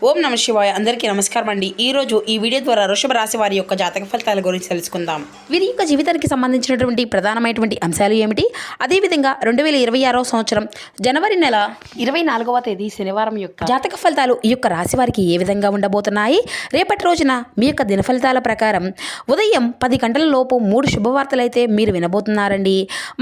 ఓం నమ శివాయ. అందరికీ నమస్కారం అండి. ఈరోజు ఈ వీడియో ద్వారా వృషభ రాశి వారి యొక్క జాతక ఫలితాల గురించి తెలుసుకుందాం. వీరి యొక్క జీవితానికి సంబంధించినటువంటి ప్రధానమైనటువంటి అంశాలు ఏమిటి, అదేవిధంగా 2026 సంవత్సరం జనవరి నెల 24వ తేదీ శనివారం యొక్క జాతక ఫలితాలు ఈ యొక్క రాశి వారికి ఏ విధంగా ఉండబోతున్నాయి, రేపటి రోజున మీ యొక్క దిన ఫలితాల ప్రకారం ఉదయం 10 గంటల లోపు 3 శుభవార్తలు అయితే మీరు వినబోతున్నారండి.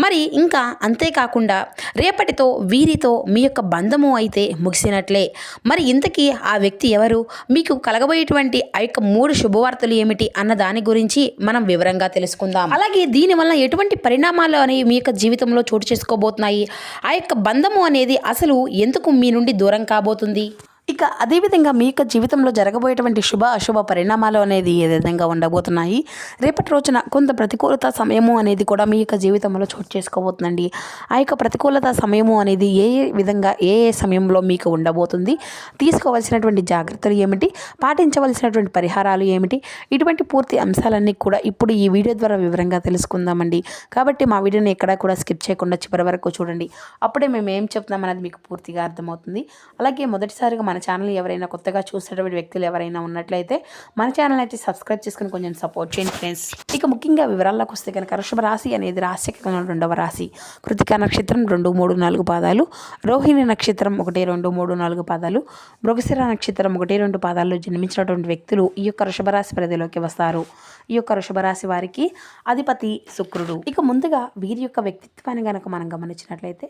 మరి ఇంకా అంతేకాకుండా రేపటితో వీరితో మీ యొక్క బంధము అయితే ముగిసినట్లే. మరి ఇంతకీ ఆ వ్యక్తి ఎవరు, మీకు కలగబోయేటువంటి ఆ యొక్క 3 శుభవార్తలు ఏమిటి అన్న దాని గురించి మనం వివరంగా తెలుసుకుందాం. అలాగే దీనివల్ల ఎటువంటి పరిణామాలు అనేవి మీ యొక్క జీవితంలో చోటు చేసుకోబోతున్నాయి, ఆ యొక్క బంధము అనేది అసలు ఎందుకు మీ నుండి దూరం కాబోతుంది, ఇక అదేవిధంగా మీ యొక్క జీవితంలో జరగబోయేటువంటి శుభ అశుభ పరిణామాలు అనేది ఏ విధంగా ఉండబోతున్నాయి, రేపటి రోజున కొంత ప్రతికూలత సమయము అనేది కూడా మీ యొక్క జీవితంలో చోటు చేసుకోబోతుందండి. ఆ యొక్క ప్రతికూలత సమయము అనేది ఏ విధంగా ఏ సమయంలో మీకు ఉండబోతుంది, తీసుకోవాల్సినటువంటి జాగ్రత్తలు ఏమిటి, పాటించవలసినటువంటి పరిహారాలు ఏమిటి, ఇటువంటి పూర్తి అంశాలన్నీ కూడా ఇప్పుడు ఈ వీడియో ద్వారా వివరంగా తెలుసుకుందామండి. కాబట్టి మా వీడియోని ఎక్కడా కూడా స్కిప్ చేయకుండా చివరి వరకు చూడండి. అప్పుడే మేము ఏం చెప్తున్నాం అనేది మీకు పూర్తిగా అర్థమవుతుంది. అలాగే మొదటిసారిగా మన ఛానల్ ఎవరైనా కొత్తగా చూసేటువంటి వ్యక్తులు ఎవరైనా ఉన్నట్లయితే మన ఛానల్ అయితే సబ్స్క్రైబ్ చేసుకుని కొంచెం సపోర్ట్ చేయండి ఫ్రెండ్స్. ఇక ముఖ్యంగా వివరాల్లోకి వస్తే కనుక వృషభ రాశి అనేది రాశిచక్రంలో 2వ రాశి. కృతికా నక్షత్రం 2, 3, 4 పాదాలు, రోహిణి నక్షత్రం 1, 2, 3, 4 పాదాలు, మృగశిర నక్షత్రం 1, 2 పాదాల్లో జన్మించినటువంటి వ్యక్తులు ఈ యొక్క వృషభ రాశి పరిధిలోకి వస్తారు. ఈ యొక్క వృషభ రాశి వారికి అధిపతి శుక్రుడు. ఇక ముందుగా వీరి యొక్క వ్యక్తిత్వాన్ని కనుక మనం గమనించినట్లయితే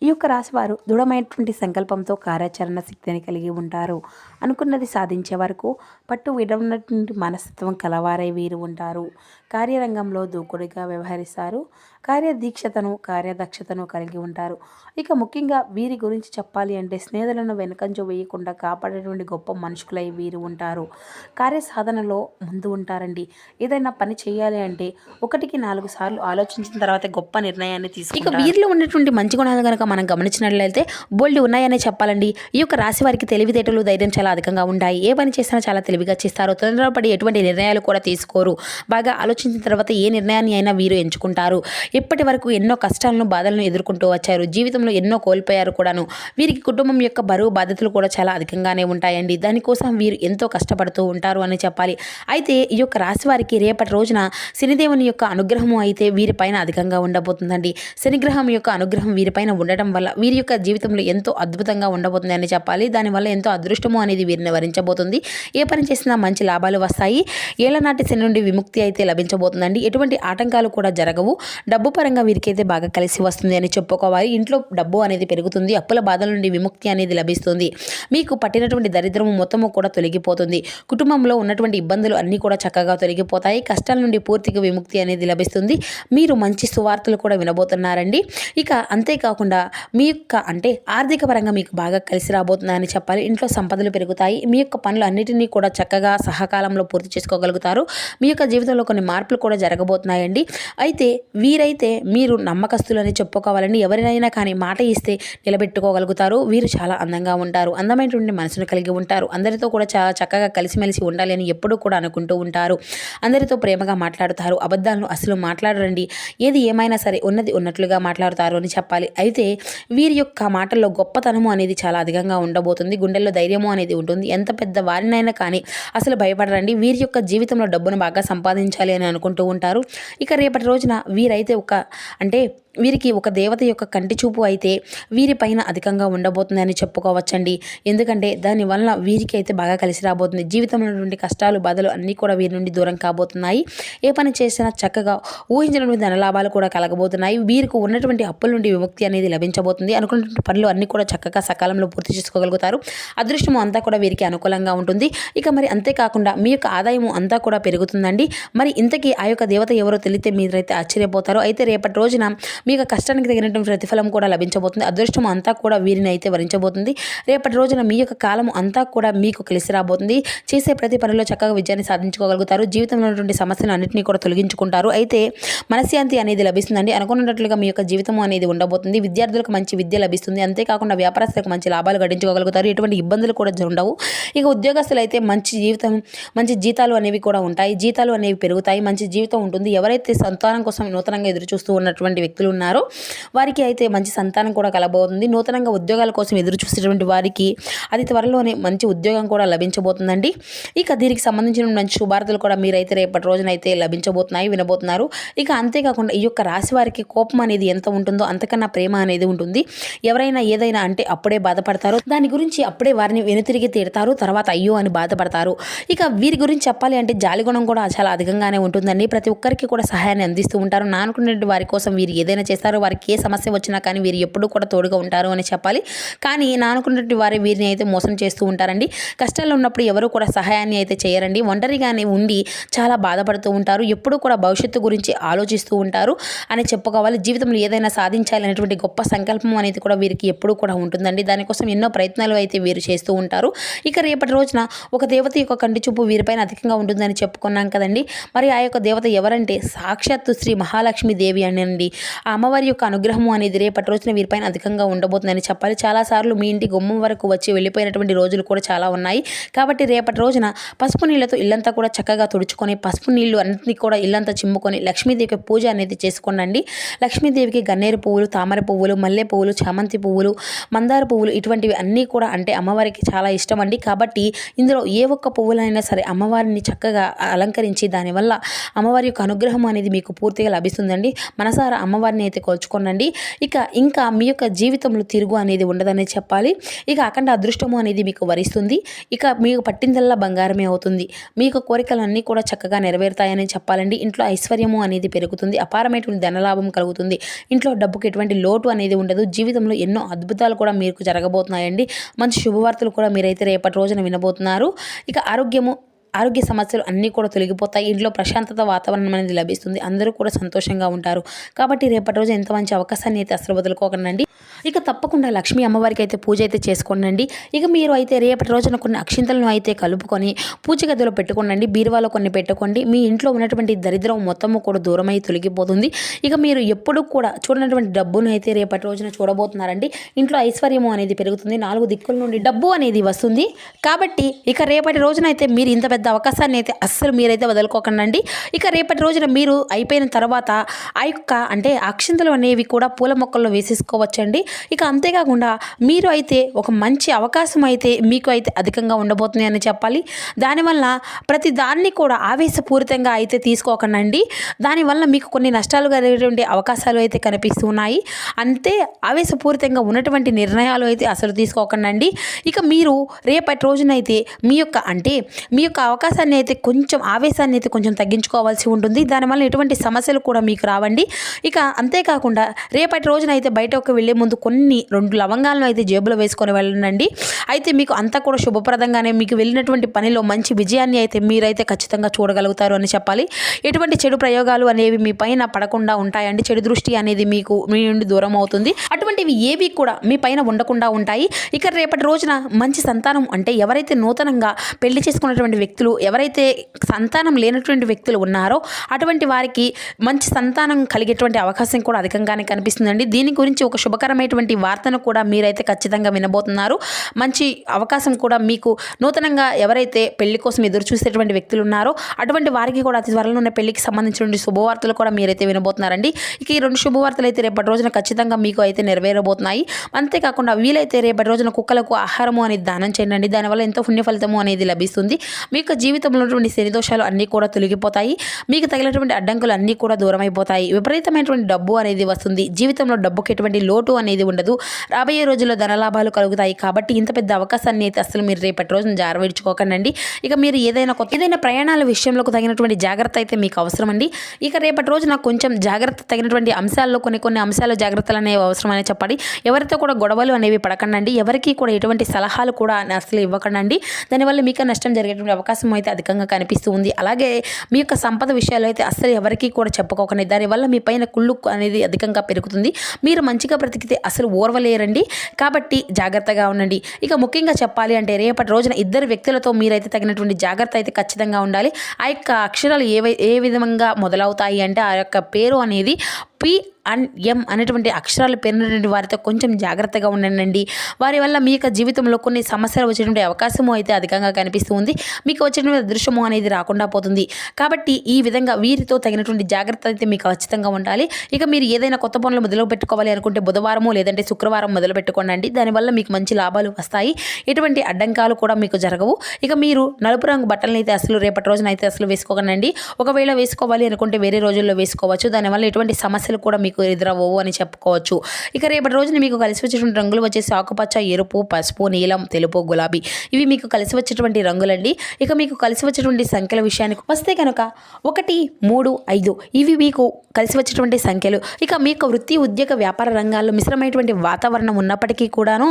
ఈ యొక్క రాశివారు దృఢమైనటువంటి సంకల్పంతో కార్యాచరణ శక్తిని కలిగి ఉంటారు. అనుకున్నది సాధించే వరకు పట్టు విడవనటువంటి మనస్తత్వం కలవారై వీరు ఉంటారు. కార్యరంగంలో దూకుడుగా వ్యవహరిస్తారు. కార్యదీక్షతను కార్యదక్షతను కలిగి ఉంటారు. ఇక ముఖ్యంగా వీరి గురించి చెప్పాలి అంటే స్నేహితులను వెనుకంజ వేయకుండా కాపాడేటువంటి గొప్ప మనుషులై వీరు ఉంటారు. కార్యసాధనలో ముందు ఉంటారండి. ఏదైనా పని చేయాలి అంటే 1కి 4 సార్లు ఆలోచించిన తర్వాత గొప్ప నిర్ణయాన్ని తీసుకుంటారు. ఇక వీరిలో ఉన్నటువంటి మంచి గుణాలు కనుక మనం గమనించినట్లయితే బోల్డ్ ఉన్నాయనే చెప్పాలండి. ఈ యొక్క రాశి వారికి తెలివితేటలు ధైర్యం చాలా అధికంగా ఉంటాయి. ఏ పని చేసినా చాలా తెలివిగా చేస్తారు. తొందరపడి ఎటువంటి నిర్ణయాలు కూడా తీసుకోరు. బాగా ఆలోచించిన తర్వాత ఏ నిర్ణయాన్ని అయినా వీరు ఎంచుకుంటారు. ఇప్పటి వరకు ఎన్నో కష్టాలను బాధలను ఎదుర్కొంటూ వచ్చారు. జీవితంలో ఎన్నో కోల్పోయారు కూడాను. వీరికి కుటుంబం యొక్క బరువు బాధ్యతలు కూడా చాలా అధికంగానే ఉంటాయండి. దానికోసం వీరు ఎంతో కష్టపడుతూ ఉంటారు అని చెప్పాలి. అయితే ఈ యొక్క రాశి వారికి రేపటి రోజున శనిదేవుని యొక్క అనుగ్రహము అయితే వీరిపైన అధికంగా ఉండబోతుందండి. శనిగ్రహం యొక్క అనుగ్రహం వీరిపైన ఉండటం వల్ల వీరి యొక్క జీవితంలో ఎంతో అద్భుతంగా ఉండబోతుంది అని చెప్పాలి. దానివల్ల ఎంతో అదృష్టము అనేది వీరిని వరించబోతుంది. ఏ పని చేసినా మంచి లాభాలు వస్తాయి. ఏళ్లనాటి శని నుండి విముక్తి అయితే లభించబోతుందండి. ఎటువంటి ఆటంకాలు కూడా జరగవు. డబ్బు పరంగా వీరికైతే బాగా కలిసి వస్తుంది అని చెప్పుకోవాలి. ఇంట్లో డబ్బు అనేది పెరుగుతుంది. అప్పుల బాధల నుండి విముక్తి అనేది లభిస్తుంది. మీకు పట్టినటువంటి దరిద్రము మొత్తము కూడా తొలగిపోతుంది. కుటుంబంలో ఉన్నటువంటి ఇబ్బందులు అన్నీ కూడా చక్కగా తొలగిపోతాయి. కష్టాల నుండి పూర్తిగా విముక్తి అనేది లభిస్తుంది. మీరు మంచి సువార్తలు కూడా వినబోతున్నారండి. ఇక అంతేకాకుండా మీ యొక్క అంటే ఆర్థిక పరంగా మీకు బాగా కలిసి రాబోతుందని చెప్పాలి. ఇంట్లో సంపదలు పెరుగుతాయి. మీ యొక్క పనులు అన్నిటినీ కూడా చక్కగా సహకాలంలో పూర్తి చేసుకోగలుగుతారు. మీ యొక్క జీవితంలో కొన్ని మార్పులు కూడా జరగబోతున్నాయండి. అయితే వీరైతే మీరు నమ్మకస్తులని చెప్పుకోవాలండి. ఎవరినైనా కానీ మాట ఇస్తే నిలబెట్టుకోగలుగుతారు. వీరు చాలా అందంగా ఉంటారు. అందమైనటువంటి మనసును కలిగి ఉంటారు. అందరితో కూడా చాలా చక్కగా కలిసిమెలిసి ఉండాలి అని ఎప్పుడూ కూడా అనుకుంటూ ఉంటారు. అందరితో ప్రేమగా మాట్లాడుతారు. అబద్ధాలను అసలు మాట్లాడరండి. ఏది ఏమైనా సరే ఉన్నది ఉన్నట్లుగా మాట్లాడుతారు అని చెప్పాలి. అయితే వీరి యొక్క మాటల్లో గొప్పతనము అనేది చాలా అధికంగా ఉండబోతుంది. గుండెల్లో ధైర్యము అనేది ఉంటుంది. ఎంత పెద్ద వారినైనా కానీ అసలు భయపడరండి. వీరి యొక్క జీవితంలో డబ్బును బాగా సంపాదించాలి అని అనుకుంటూ ఉంటారు. ఇక రేపటి రోజున వీరైతే వీరికి ఒక దేవత యొక్క కంటి చూపు అయితే వీరిపైన అధికంగా ఉండబోతుందని చెప్పుకోవచ్చండి. ఎందుకంటే దానివల్ల వీరికి అయితే బాగా కలిసి రాబోతుంది. జీవితంలో నుండి కష్టాలు బాధలు అన్నీ కూడా వీరి నుండి దూరం కాబోతున్నాయి. ఏ పని చేసినా చక్కగా ఊహించినటువంటి ధనలాభాలు కూడా కలగబోతున్నాయి. వీరికి ఉన్నటువంటి అప్పుల నుండి విముక్తి అనేది లభించబోతుంది. అనుకున్నటువంటి పనులు అన్నీ కూడా చక్కగా సకాలంలో పూర్తి చేసుకోగలుగుతారు. అదృష్టము అంతా కూడా వీరికి అనుకూలంగా ఉంటుంది. ఇక మరి అంతేకాకుండా మీ యొక్క ఆదాయము అంతా కూడా పెరుగుతుందండి. మరి ఇంతకీ ఆ యొక్క దేవత ఎవరో తెలిస్తే మీరైతే ఆశ్చర్యపోతారు. అయితే రేపటి రోజున మీ యొక్క కష్టానికి తగినటువంటి ప్రతిఫలం కూడా లభించబోతుంది. అదృష్టం అంతా కూడా వీరిని అయితే వరించబోతుంది. రేపటి రోజున మీ యొక్క కాలం అంతా కూడా మీకు కలిసి రాబోతుంది. చేసే ప్రతి పనిలో చక్కగా విజయాన్ని సాధించుకోగలుగుతారు. జీవితంలో ఉన్నటువంటి సమస్యలు అన్నింటినీ కూడా తొలగించుకుంటారు. అయితే మనశ్శాంతి అనేది లభిస్తుందండి. అనుకున్నట్లుగా మీ యొక్క జీవితం అనేది ఉండబోతుంది. విద్యార్థులకు మంచి విద్య లభిస్తుంది. అంతేకాకుండా వ్యాపారస్తులకు మంచి లాభాలు గడించుకోగలుగుతారు. ఎటువంటి ఇబ్బందులు కూడా ఉండవు. ఇక ఉద్యోగస్తులు అయితే మంచి జీతాలు అనేవి కూడా ఉంటాయి. జీతాలు అనేవి పెరుగుతాయి. మంచి జీవితం ఉంటుంది. ఎవరైతే సంతానం కోసం నూతనంగా ఎదురు చూస్తూ ఉన్నటువంటి వ్యక్తులు ఉన్నారో వారికి అయితే మంచి సంతానం కూడా కలబోతుంది. నూతనంగా ఉద్యోగాల కోసం ఎదురు చూసేటువంటి వారికి అది త్వరలోనే మంచి ఉద్యోగం కూడా లభించబోతుందండి. ఇక దీనికి సంబంధించిన మంచి శుభార్తలు కూడా మీరైతే రేపటి రోజున అయితే లభించబోతున్నాయి, వినబోతున్నారు. ఇక అంతేకాకుండా ఈ యొక్క రాశి వారికి కోపం అనేది ఎంత ఉంటుందో అంతకన్నా ప్రేమ అనేది ఉంటుంది. ఎవరైనా ఏదైనా అంటే అప్పుడే బాధపడతారు, దాని గురించి అప్పుడే వారిని వెనుతిరిగి తీరుతారు, తర్వాత అయ్యో అని బాధపడతారు. ఇక వీరి గురించి చెప్పాలి అంటే జాలిగుణం కూడా చాలా అధికంగానే ఉంటుందండి. ప్రతి ఒక్కరికి కూడా సహాయాన్ని అందిస్తూ ఉంటారు. నానుకునే వారి కోసం వీరు ఏదైనా చేస్తారు. వారికి ఏ సమస్య వచ్చినా కానీ వీరు ఎప్పుడూ కూడా తోడుగా ఉంటారు అని చెప్పాలి. కానీ నానుకున్నటువంటి వారి వీరిని అయితే మోసం చేస్తూ ఉంటారండి. కష్టాల్లో ఉన్నప్పుడు ఎవరు కూడా సహాయాన్ని అయితే చేయరండి. ఒంటరిగానే ఉండి చాలా బాధపడుతూ ఉంటారు. ఎప్పుడూ కూడా భవిష్యత్తు గురించి ఆలోచిస్తూ ఉంటారు అని చెప్పుకోవాలి. జీవితంలో ఏదైనా సాధించాలనేటువంటి గొప్ప సంకల్పం అనేది కూడా వీరికి ఎప్పుడూ కూడా ఉంటుందండి. దానికోసం ఎన్నో ప్రయత్నాలు అయితే వీరు చేస్తూ ఉంటారు. ఇక రేపటి రోజున ఒక దేవత యొక్క కంటి చూపు వీరిపైన అధికంగా ఉంటుందని చెప్పుకున్నాం కదండి. మరి ఆ యొక్క దేవత ఎవరంటే సాక్షాత్తు శ్రీ మహాలక్ష్మి దేవి అనండి. ఆ అమ్మవారి యొక్క అనుగ్రహము అనేది రేపటి రోజున వీరిపైన అధికంగా ఉండబోతుందని చెప్పాలి. చాలాసార్లు మీ ఇంటి గుమ్మం వరకు వచ్చి వెళ్ళిపోయినటువంటి రోజులు కూడా చాలా ఉన్నాయి. కాబట్టి రేపటి రోజున పసుపు నీళ్ళతో ఇల్లంతా కూడా చక్కగా తుడుచుకొని పసుపు నీళ్లు అన్నింటినీ కూడా ఇల్లంతా చిమ్ముకొని లక్ష్మీదేవికి పూజ అనేది చేసుకోండి. లక్ష్మీదేవికి గన్నేరు పువ్వులు, తామర పువ్వులు, మల్లె పువ్వులు, చామంతి పువ్వులు, మందార పువ్వులు ఇటువంటివి అన్నీ కూడా అంటే అమ్మవారికి చాలా ఇష్టం అండి. కాబట్టి ఇందులో ఏ ఒక్క పువ్వులైనా సరే అమ్మవారిని చక్కగా అలంకరించి దానివల్ల అమ్మవారి యొక్క అనుగ్రహం అనేది మీకు పూర్తిగా లభిస్తుందండి. మనసారా అమ్మవారిని అయితే కొలుచుకోనండి. ఇంకా మీ యొక్క జీవితంలో తిరుగు అనేది ఉండదని చెప్పాలి. ఇక అఖండ అదృష్టము అనేది మీకు వరిస్తుంది. ఇక మీకు పట్టిందల్లా బంగారమే అవుతుంది. మీ యొక్క కోరికలన్నీ కూడా చక్కగా నెరవేరుతాయని చెప్పాలండి. ఇంట్లో ఐశ్వర్యము అనేది పెరుగుతుంది. అపారమైనటువంటి ధనలాభం కలుగుతుంది. ఇంట్లో డబ్బుకి ఎటువంటి లోటు అనేది ఉండదు. జీవితంలో ఎన్నో అద్భుతాలు కూడా మీకు జరగబోతున్నాయండి. మంచి శుభవార్తలు కూడా మీరైతే రేపటి రోజున వినబోతున్నారు. ఇక ఆరోగ్య సమస్యలు అన్నీ కూడా తొలగిపోతాయి. ఇంట్లో ప్రశాంతత వాతావరణం అనేది లభిస్తుంది. అందరూ కూడా సంతోషంగా ఉంటారు. కాబట్టి రేపటి రోజు ఎంత మంచి అవకాశాన్ని అయితే అసలు వదులుకోకండి. ఇక తప్పకుండా లక్ష్మీ అమ్మవారికి అయితే పూజ అయితే చేసుకోండి. ఇక మీరు అయితే రేపటి రోజున కొన్ని అక్షింతలను అయితే కలుపుకొని పూజ గదిలో పెట్టుకోండి. బీరువాలో కొన్ని పెట్టుకోండి. మీ ఇంట్లో ఉన్నటువంటి దరిద్రం మొత్తము కూడా దూరమై తొలగిపోతుంది. ఇక మీరు ఎప్పుడు కూడా చూడనటువంటి డబ్బును అయితే రేపటి రోజున చూడబోతున్నారండి. ఇంట్లో ఐశ్వర్యము అనేది పెరుగుతుంది. 4 దిక్కుల నుండి డబ్బు అనేది వస్తుంది. కాబట్టి ఇక రేపటి రోజున అయితే మీరు ఇంత పెద్ద అవకాశాన్ని అయితే అస్సలు మీరైతే వదులుకోకండి. ఇక రేపటి రోజున మీరు అయిపోయిన తర్వాత ఆ యొక్క అంటే అక్షింతలు అనేవి కూడా పూల మొక్కల్లో వేసేసుకోవచ్చండి. ఇక అంతేకాకుండా మీరు అయితే ఒక మంచి అవకాశం అయితే మీకు అయితే అధికంగా ఉండబోతుంది అని చెప్పాలి. దానివల్ల ప్రతి దాన్ని కూడా ఆవేశపూరితంగా అయితే తీసుకోకండి. దానివల్ల మీకు కొన్ని నష్టాలు కలిగేటువంటి అవకాశాలు అయితే కనిపిస్తున్నాయి. అంతే ఆవేశపూరితంగా ఉన్నటువంటి నిర్ణయాలు అయితే అసలు తీసుకోకండి. ఇక మీరు రేపటి రోజునైతే మీ యొక్క అవకాశాన్ని అయితే కొంచెం ఆవేశాన్ని అయితే కొంచెం తగ్గించుకోవాల్సి ఉంటుంది. దానివల్ల ఎటువంటి సమస్యలు కూడా మీకు రావండి. ఇక అంతేకాకుండా రేపటి రోజున అయితే బయటకు వెళ్ళే ముందు కొన్ని 2 లవంగాలను అయితే జేబులో వేసుకొని వెళ్ళండి. అయితే మీకు అంతా కూడా శుభప్రదంగానే మీకు వెళ్ళినటువంటి పనిలో మంచి విజయాన్ని అయితే మీరైతే ఖచ్చితంగా చూడగలుగుతారు అని చెప్పాలి. ఎటువంటి చెడు ప్రయోగాలు అనేవి మీ పైన పడకుండా ఉంటాయండి. చెడు దృష్టి అనేది మీ నుండి దూరం అవుతుంది. అటువంటివి ఏవి కూడా మీ పైన ఉండకుండా ఉంటాయి. ఇక రేపటి రోజున మంచి సంతానం అంటే ఎవరైతే నూతనంగా పెళ్లి చేసుకున్నటువంటి వ్యక్తులు, ఎవరైతే సంతానం లేనటువంటి వ్యక్తులు ఉన్నారో అటువంటి వారికి మంచి సంతానం కలిగేటువంటి అవకాశం కూడా అధికంగానే కనిపిస్తుందండి. దీని గురించి ఒక శుభకరమైనటువంటి వార్తను కూడా మీరైతే ఖచ్చితంగా వినబోతున్నారు. మంచి అవకాశం కూడా మీకు నూతనంగా ఎవరైతే పెళ్లి కోసం ఎదురు చూసేటువంటి వ్యక్తులు ఉన్నారో అటువంటి వారికి కూడా అతి త్వరలో ఉన్న పెళ్లికి సంబంధించిన శుభవార్తలు కూడా మీరైతే వినబోతున్నారండి. ఇక ఈ 2 శుభవార్తలు అయితే రేపటి రోజున ఖచ్చితంగా మీకు అయితే నెరవేరబోతున్నాయి. అంతేకాకుండా వీలైతే రేపటి రోజున కుక్కలకు ఆహారము అనేది దానం చేయండి. దానివల్ల ఎంతో పుణ్య ఫలితము అనేది లభిస్తుంది. మీ యొక్క జీవితంలో ఉన్నటువంటి శని దోషాలు అన్నీ కూడా తొలగిపోతాయి. మీకు తగినటువంటి అడ్డంకులు అన్నీ కూడా దూరం అయిపోతాయి. విపరీతమైనటువంటి డబ్బు అనేది వస్తుంది. జీవితంలో డబ్బుకి ఎటువంటి లోటు అనేది ఉండదు. రాబోయే రోజుల్లో ధనలాభాలు కలుగుతాయి. కాబట్టి ఇంత పెద్ద అవకాశాన్ని అయితే అసలు మీరు రేపటి రోజున జారవిడ్చుకోకండి. ఇక మీరు ఏదైనా ప్రయాణాల విషయంలో తగినటువంటి జాగ్రత్త అయితే మీకు అవసరం అండి. ఇక రేపటి రోజున కొంచెం జాగ్రత్త తగినటువంటి అంశాల్లో కొన్ని అంశాలు జాగ్రత్తలు అనేవి అవసరం అని చెప్పాలి. ఎవరితో కూడా గొడవలు అనేవి పడకండి. ఎవరికి కూడా ఎటువంటి సలహాలు కూడా అసలు ఇవ్వకండి. దానివల్ల మీకు నష్టం జరిగేటువంటి అవకాశం అయితే అధికంగా కనిపిస్తూ ఉంది. అలాగే మీ యొక్క సంపద విషయాలు అయితే అస్సలు ఎవరికి కూడా చెప్పుకోకండి. దానివల్ల మీ పైన కుళ్ళు అనేది అధికంగా పెరుగుతుంది. మీరు మంచిగా బ్రతికితే అసలు ఓర్వలేరండి. కాబట్టి జాగ్రత్తగా ఉండండి. ఇక ముఖ్యంగా చెప్పాలి అంటే రేపటి రోజున 2 వ్యక్తులతో మీరైతే తగినటువంటి జాగ్రత్త అయితే ఖచ్చితంగా ఉండాలి. ఆ యొక్క అక్షరాలు ఏ విధంగా మొదలవుతాయి అంటే ఆ యొక్క పేరు అనేది పి అండ్ ఎం అనేటువంటి అక్షరాలు పేరున్నటువంటి వారితో కొంచెం జాగ్రత్తగా ఉండండి. వారి వల్ల మీ యొక్క జీవితంలో కొన్ని సమస్యలు వచ్చేటువంటి అవకాశము అయితే అధికంగా కనిపిస్తూ ఉంది. మీకు వచ్చేటువంటి అదృశ్యము అనేది రాకుండా పోతుంది. కాబట్టి ఈ విధంగా వీరితో తగినటువంటి జాగ్రత్త అయితే మీకు ఖచ్చితంగా ఉండాలి. ఇక మీరు ఏదైనా కొత్త పనులు మొదలు పెట్టుకోవాలి అనుకుంటే బుధవారము లేదంటే శుక్రవారం మొదలు పెట్టుకోండి. దానివల్ల మీకు మంచి లాభాలు వస్తాయి. ఎటువంటి అడ్డంకాలు కూడా మీకు జరగవు. ఇక మీరు నలుపు రంగు బట్టలను అయితే అసలు రేపటి రోజున అయితే అసలు వేసుకోకండి. ఒకవేళ వేసుకోవాలి అనుకుంటే వేరే రోజుల్లో వేసుకోవచ్చు. దానివల్ల ఎటువంటి సమస్యలు కూడా మీకు ఎదురవ్వవు అని చెప్పుకోవచ్చు. ఇక రేపటి రోజున మీకు కలిసి వచ్చేటువంటి రంగులు వచ్చేసి ఆకుపచ్చ, ఎరుపు, పసుపు, నీలం, తెలుపు, గులాబీ. ఇవి మీకు కలిసి వచ్చేటువంటి రంగులండి. ఇక మీకు కలిసి వచ్చేటువంటి సంఖ్యల విషయానికి వస్తే కనుక 1, 3, 5 ఇవి మీకు కలిసి వచ్చేటువంటి సంఖ్యలు. ఇక మీ యొక్క వృత్తి, ఉద్యోగ, వ్యాపార రంగాల్లో మిశ్రమైనటువంటి వాతావరణం ఉన్నప్పటికీ కూడాను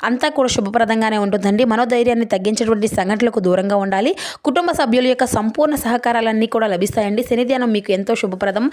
అంతా కూడా శుభప్రదంగానే ఉంటుందండి. మనోధైర్యాన్ని తగ్గించేటువంటి సంఘటనలకు దూరంగా ఉండాలి. కుటుంబ సభ్యుల యొక్క సంపూర్ణ సహకారాలన్నీ కూడా లభిస్తాయండి. శనిధ్యానం మీకు ఎంతో శుభప్రదం.